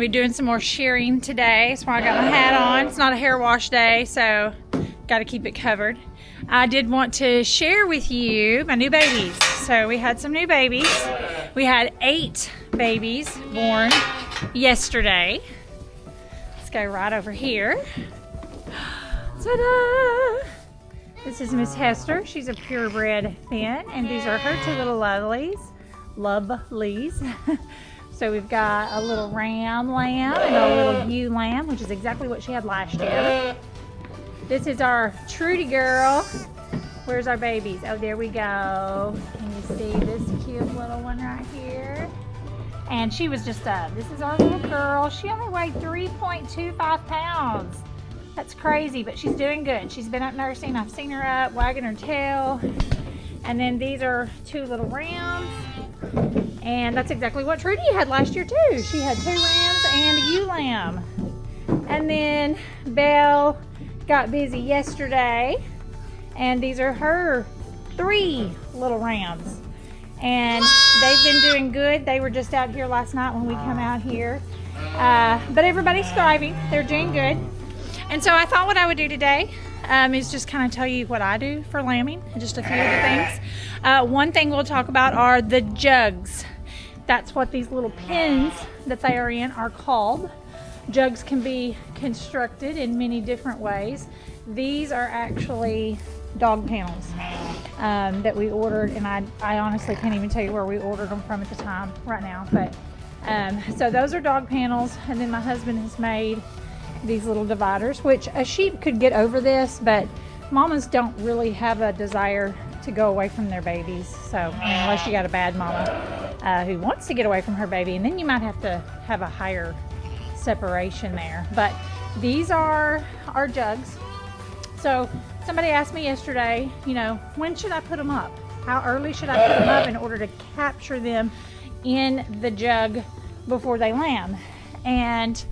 be doing some more shearing today. That's why I got my hat on. It's not a hair wash day, so got to keep it covered. I did want to share with you my new babies. So we had some new babies. We had 8 babies born yesterday. Let's go right over here. Ta-da! This is Miss Hester. She's a purebred fin, and these are her 2 little lovelies. So we've got a little ram lamb and a little ewe lamb, which is exactly what she had last year. This is our Trudy girl. Where's our babies? Oh, there we go. Can you see this cute little one right here? And she was just this is our little girl. She only weighed 3.25 pounds. That's crazy, but she's doing good. She's been up nursing. I've seen her up, wagging her tail. And then these are 2 little rams. And that's exactly what Trudy had last year too. She had 2 rams and a ewe lamb. And then Belle got busy yesterday. And these are her 3 little rams. And they've been doing good. They were just out here last night when we come out here. But everybody's thriving. They're doing good. And so I thought what I would do today is just kind of tell you what I do for lambing, just a few of the things. One thing we'll talk about are the jugs. That's what these little pens that they are in are called. Jugs can be constructed in many different ways. These are actually dog panels that we ordered, and I honestly can't even tell you where we ordered them from at the time right now. But so those are dog panels, and then my husband has made these little dividers, which a sheep could get over this, but mamas don't really have a desire to go away from their babies. So unless you got a bad mama who wants to get away from her baby, and then you might have to have a higher separation there. But these are our jugs. So somebody asked me yesterday, you know, when should I put them up? How early should I put them up in order to capture them in the jug before they lamb? And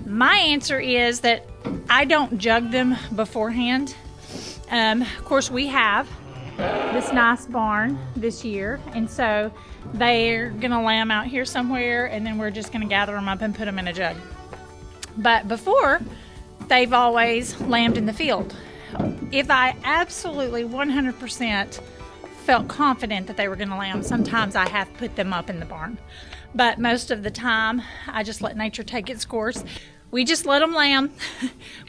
my answer is that I don't jug them beforehand. Of course, we have this nice barn this year, and so they're gonna lamb out here somewhere, and then we're just gonna gather them up and put them in a jug. But before, they've always lambed in the field. If I absolutely 100% felt confident that they were gonna lamb, sometimes I have put them up in the barn. But most of the time, I just let nature take its course. We just let them lamb.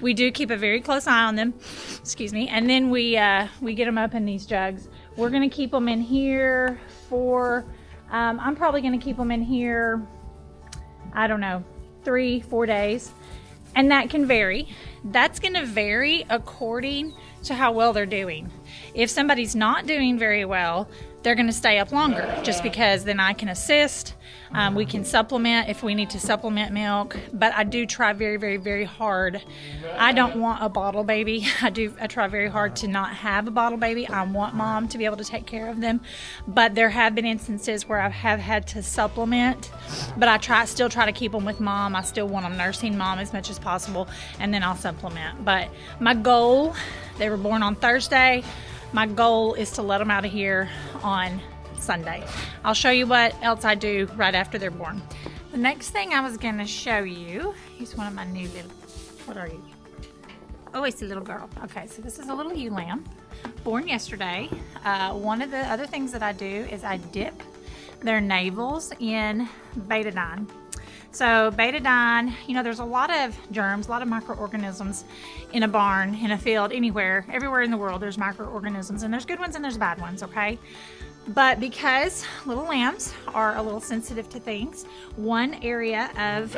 We do keep a very close eye on them. Excuse me. And then we get them up in these jugs. We're going to keep them in here for, I'm probably going to keep them in here, I don't know, 3-4 days. And that can vary. That's going to vary according to how well they're doing. If somebody's not doing very well, they're going to stay up longer, just because then I can assist. We can supplement if we need to supplement milk, but I do try very, very, very hard. I don't want a bottle baby. I try very hard to not have a bottle baby. I want mom to be able to take care of them, but there have been instances where I have had to supplement, but I still try to keep them with mom. I still want them nursing mom as much as possible, and then I'll supplement. But my goal, they were born on Thursday. My goal is to let them out of here on Sunday. I'll show you what else I do right after they're born. The next thing I was going to show you, he's one of my new little, what are you? Oh, it's a little girl. Okay, so this is a little ewe lamb, born yesterday. One of the other things that I do is I dip their navels in betadine. So betadine, you know, there's a lot of germs, a lot of microorganisms in a barn, in a field, anywhere, everywhere in the world, there's microorganisms, and there's good ones and there's bad ones, okay? But because little lambs are a little sensitive to things, one area of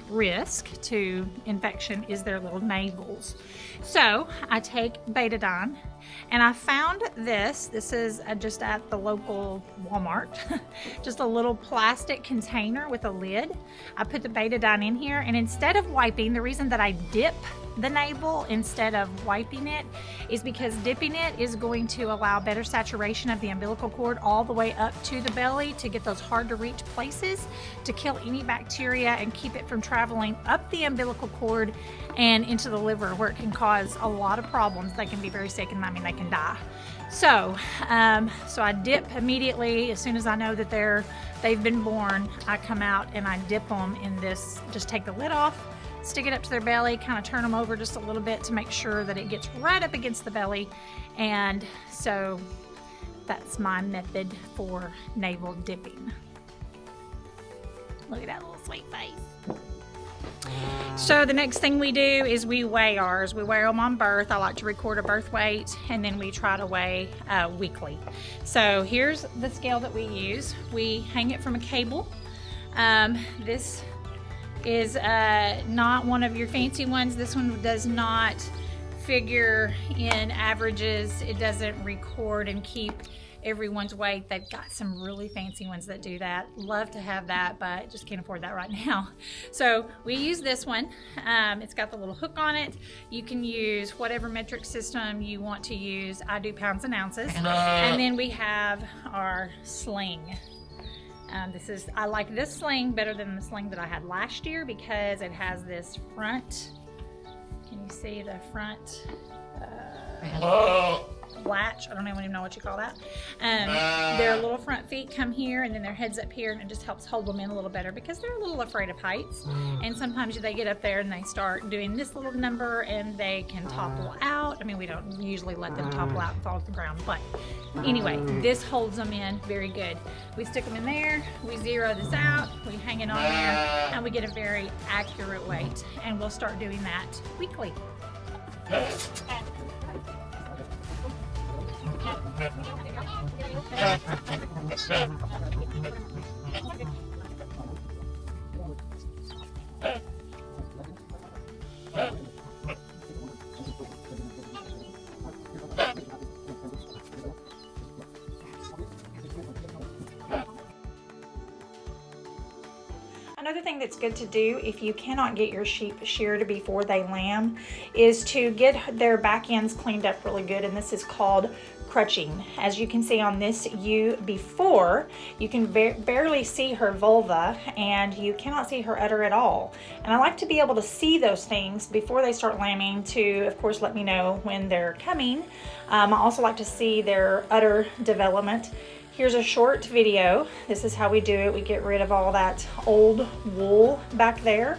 risk to infection is their little navels. So I take betadine, and I found this. This is just at the local Walmart. Just a little plastic container with a lid. I put the betadine in here, and instead of wiping, the reason that I dip the navel instead of wiping it is because dipping it is going to allow better saturation of the umbilical cord all the way up to the belly to get those hard to reach places, to kill any bacteria and keep it from traveling up the umbilical cord and into the liver, where it can cause a lot of problems. They can be very sick, and I mean, they can die. So, so I dip immediately as soon as I know that they've been born. I come out and I dip them in this. Just take the lid off, stick it up to their belly, kind of turn them over just a little bit to make sure that it gets right up against the belly. And so that's my method for navel dipping. Look at that little sweet face. So the next thing we do is we weigh ours. We weigh them on birth. I like to record a birth weight, and then we try to weigh weekly. So here's the scale that we use. We hang it from a cable. This is not one of your fancy ones. This one does not figure in averages. It doesn't record and keep everyone's weight. They've got some really fancy ones that do that. Love to have that, but just can't afford that right now. So we use this one. It's got the little hook on it. You can use whatever metric system you want to use. I do pounds and ounces. And then we have our sling. I like this sling better than the sling that I had last year because it has this front. Can you see the front latch? I don't even know what you call that. Their little front feet come here, and then their heads up here, and it just helps hold them in a little better because they're a little afraid of heights. And sometimes they get up there and they start doing this little number and they can topple out. I mean, we don't usually let them topple out and fall to the ground, but anyway, this holds them in very good. We stick them in there, we zero this out, we hang it on there, and we get a very accurate weight. And we'll start doing that weekly. Another thing that's good to do if you cannot get your sheep sheared before they lamb is to get their back ends cleaned up really good, and this is called crutching. As you can see on this ewe before, you can barely see her vulva and you cannot see her udder at all. And I like to be able to see those things before they start lambing to, of course, let me know when they're coming. I also like to see their udder development. Here's a short video. This is how we do it. We get rid of all that old wool back there.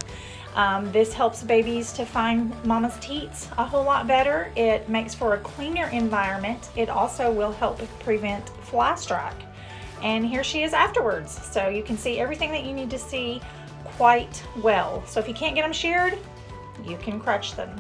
This helps babies to find mama's teats a whole lot better. It makes for a cleaner environment. It also will help prevent fly strike. And here she is afterwards. So you can see everything that you need to see quite well. So if you can't get them sheared, you can crutch them.